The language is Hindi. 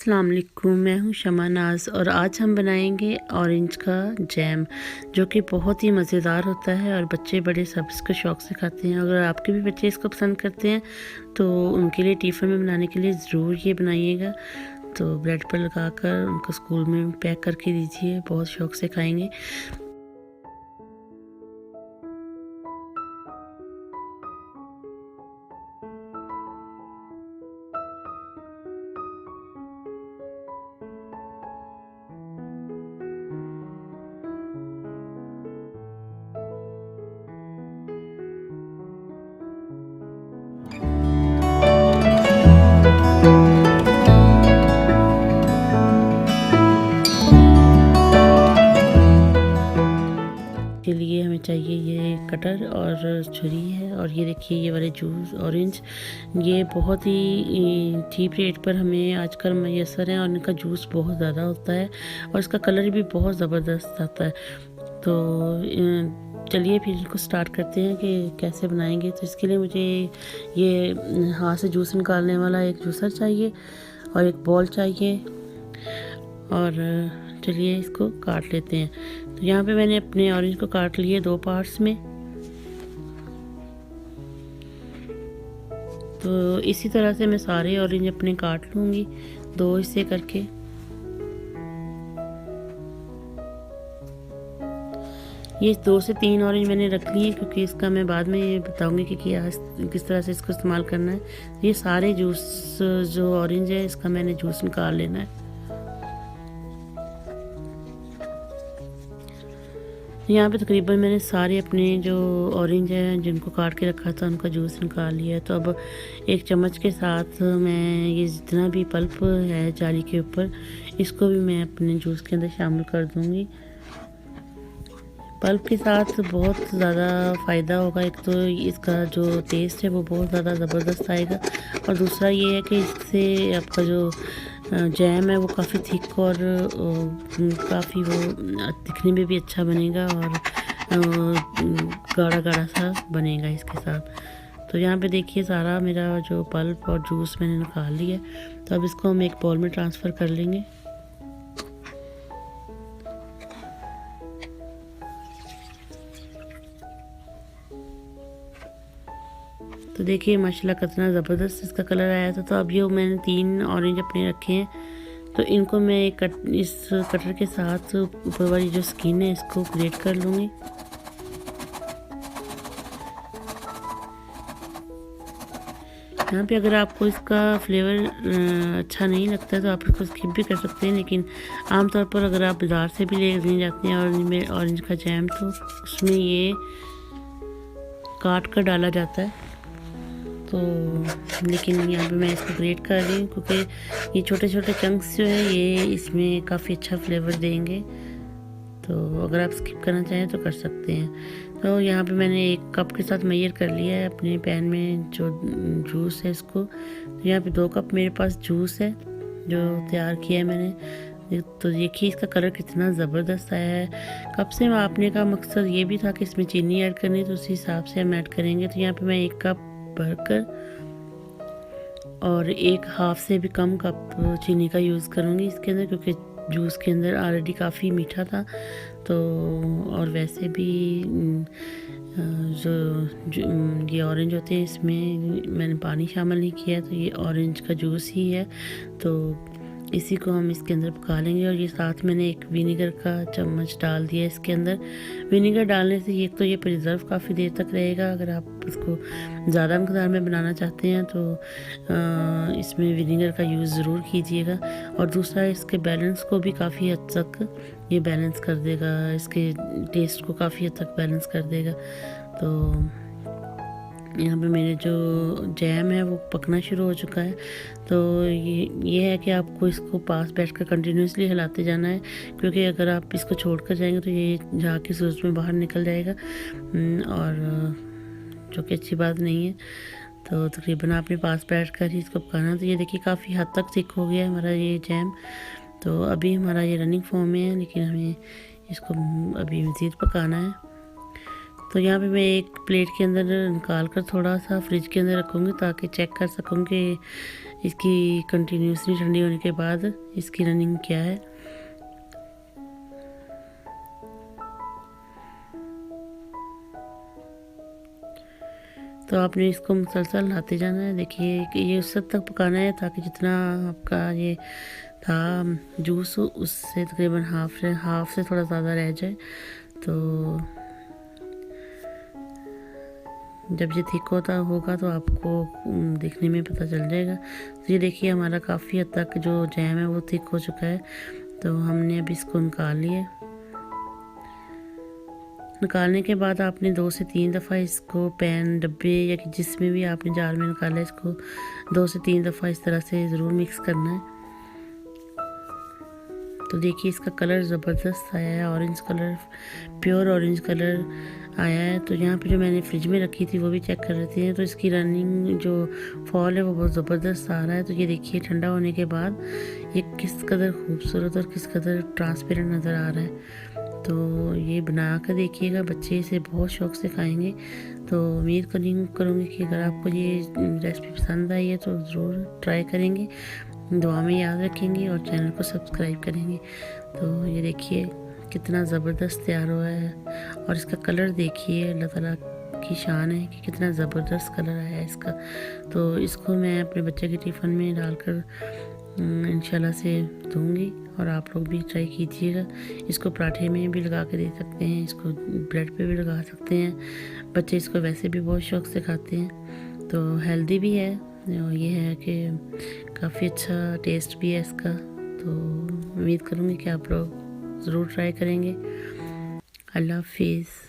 अस्सलाम वालेकुम, मैं हूँ शमा नाज़ और आज हम बनाएंगे ऑरेंज का जैम जो कि बहुत ही मज़ेदार होता है और बच्चे बड़े सब इसको शौक़ से खाते हैं। अगर आपके भी बच्चे इसको पसंद करते हैं तो उनके लिए टिफ़िन में बनाने के लिए ज़रूर ये बनाइएगा। तो ब्रेड पर लगाकर उनको स्कूल में पैक करके दीजिए, बहुत शौक़ से खाएँगे। के लिए हमें चाहिए ये कटर और छुरी है। और ये देखिए ये वाले जूस ऑरेंज ये बहुत ही चीप रेट पर हमें आजकल मैसर है और इनका जूस बहुत ज़्यादा होता है और इसका कलर भी बहुत ज़बरदस्त आता है। तो चलिए फिर इसको स्टार्ट करते हैं कि कैसे बनाएंगे। तो इसके लिए मुझे ये हाथ से जूस निकालने वाला एक जूसर चाहिए और एक बॉल चाहिए। और चलिए इसको काट लेते हैं। तो यहाँ पे मैंने अपने ऑरेंज को काट लिए 2 पार्ट्स में। तो इसी तरह से मैं सारे ऑरेंज अपने काट लूँगी 2 हिस्से करके। ये 2 से 3 ऑरेंज मैंने रख लिए क्योंकि इसका मैं बाद में ये बताऊंगी कि किस तरह से इसको इस्तेमाल करना है। ये सारे जूस जो ऑरेंज है इसका मैंने जूस निकाल लेना है। यहाँ पे तकरीबन मैंने सारे अपने जो ऑरेंज हैं जिनको काट के रखा था उनका जूस निकाल लिया है। तो अब एक चम्मच के साथ मैं ये जितना भी पल्प है जाली के ऊपर इसको भी मैं अपने जूस के अंदर शामिल कर दूँगी। पल्प के साथ बहुत ज़्यादा फ़ायदा होगा। एक तो इसका जो टेस्ट है वो बहुत ज़्यादा ज़बरदस्त आएगा और दूसरा ये है कि इससे आपका जो जैम है वो काफ़ी थिक और काफ़ी वो दिखने में भी अच्छा बनेगा और गाढ़ा गाढ़ा सा बनेगा इसके साथ। तो यहाँ पे देखिए सारा मेरा जो पल्प और जूस मैंने निकाल लिया। तो अब इसको हम एक बाउल में ट्रांसफ़र कर लेंगे। तो देखिए माशाल्लाह कितना ज़बरदस्त इसका कलर आया था। तो अब ये मैंने 3 ऑरेंज अपने रखे हैं। तो इनको मैं इस कटर के साथ ऊपर वाली जो स्किन है इसको ग्रेट कर लूँगी। यहाँ पे अगर आपको इसका फ्लेवर अच्छा नहीं लगता है तो आप इसको स्किप भी कर सकते हैं, लेकिन आमतौर पर अगर आप बाज़ार से भी लेने जाते हैं ऑरेंज का जैम तो उसमें ये काट कर डाला जाता है। तो लेकिन यहाँ पे मैं इसको ग्रेट कर रही हूँ क्योंकि ये छोटे छोटे चंक्स जो है ये इसमें काफ़ी अच्छा फ्लेवर देंगे। तो अगर आप स्किप करना चाहें तो कर सकते हैं। तो यहाँ पे मैंने 1 कप के साथ मेजर कर लिया है अपने पैन में जो जूस है इसको। तो यहाँ पे 2 कप मेरे पास जूस है जो तैयार किया है मैंने। तो देखिए इसका कलर कितना ज़बरदस्त आया है। कप से मापने का मकसद ये भी था कि इसमें चीनी ऐड करनी, तो उसी हिसाब से हम ऐड करेंगे। तो यहाँ पे मैं 1 कप भरकर और 1 हाफ से भी कम कप चीनी का यूज़ करूँगी इसके अंदर, क्योंकि जूस के अंदर ऑलरेडी काफ़ी मीठा था। तो और वैसे भी जो ये ऑरेंज होते हैं इसमें मैंने पानी शामिल नहीं किया, तो ये ऑरेंज का जूस ही है। तो इसी को हम इसके अंदर पका लेंगे। और ये साथ मैंने 1 विनेगर का चम्मच डाल दिया इसके अंदर। विनेगर डालने से एक तो ये प्रिजर्व काफ़ी देर तक रहेगा। अगर आप इसको ज़्यादा मकदार में बनाना चाहते हैं तो इसमें विनेगर का यूज़ ज़रूर कीजिएगा। और दूसरा इसके बैलेंस को भी काफ़ी हद तक ये बैलेंस कर देगा, इसके टेस्ट को काफ़ी हद तक बैलेंस कर देगा। तो यहाँ पे मेरे जो जैम है वो पकना शुरू हो चुका है। तो ये है कि आपको इसको पास बैठकर कंटिन्यूसली हिलाते जाना है, क्योंकि अगर आप इसको छोड़कर जाएंगे तो ये झाग की सूरत में बाहर निकल जाएगा और जो कि अच्छी बात नहीं है। तो तकरीबन आपने पास बैठकर ही इसको पकाना। तो ये देखिए काफ़ी हद तक थिक हो गया है हमारा ये जैम। तो अभी हमारा ये रनिंग फॉर्म में है, लेकिन हमें इसको अभी मज़ीद पकाना है। तो यहाँ पे मैं एक प्लेट के अंदर निकाल कर थोड़ा सा फ्रिज के अंदर रखूँगी ताकि चेक कर सकूँ कि इसकी कंटिन्यूसली ठंडी होने के बाद इसकी रनिंग क्या है। तो आपने इसको मुसलसल लाते जाना है। देखिए कि ये उस हद तक पकाना है ताकि जितना आपका ये था जूस उससे तकरीबन हाफ से थोड़ा ज़्यादा रह जाए। तो जब ये थिक होगा तो आपको देखने में पता चल जाएगा। तो ये देखिए हमारा काफ़ी हद तक जो जैम है वो थिक हो चुका है। तो हमने अब इसको निकाल लिया। निकालने के बाद आपने 2 से 3 दफ़ा इसको पैन डब्बे या जिसमें भी आपने जार में निकाला इसको 2 से 3 दफ़ा इस तरह से ज़रूर मिक्स करना है। तो देखिए इसका कलर ज़बरदस्त आया है, orange colour, pure orange colour आया है। तो यहाँ पे जो मैंने फ्रिज में रखी थी वो भी चेक कर रहे थे, तो इसकी रनिंग जो फॉल है वो बहुत ज़बरदस्त आ रहा है। तो ये देखिए ठंडा होने के बाद ये किस कदर खूबसूरत और किस कदर ट्रांसपेरेंट नज़र आ रहा है। तो ये बना कर देखिएगा, बच्चे इसे बहुत शौक़ से खाएंगे। तो उम्मीद करूँगी कि अगर आपको ये रेसिपी पसंद आई है तो ज़रूर ट्राई करेंगे, दुआ में याद रखेंगे और चैनल को सब्सक्राइब करेंगे। तो ये देखिए कितना ज़बरदस्त तैयार हुआ है और इसका कलर देखिए, अल्लाह ताला की शान है कि कितना ज़बरदस्त कलर आया है इसका। तो इसको मैं अपने बच्चे के टिफ़िन में डालकर इंशाल्लाह से दूँगी और आप लोग भी ट्राई कीजिएगा। इसको पराठे में भी लगा के दे सकते हैं, इसको ब्रेड पे भी लगा सकते हैं। बच्चे इसको वैसे भी बहुत शौक़ से खाते हैं। तो हेल्दी भी है, ये है कि काफ़ी अच्छा टेस्ट भी है इसका। तो उम्मीद करूँगी कि आप लोग ज़रूर ट्राई करेंगे। अल्लाह हाफ़िज़।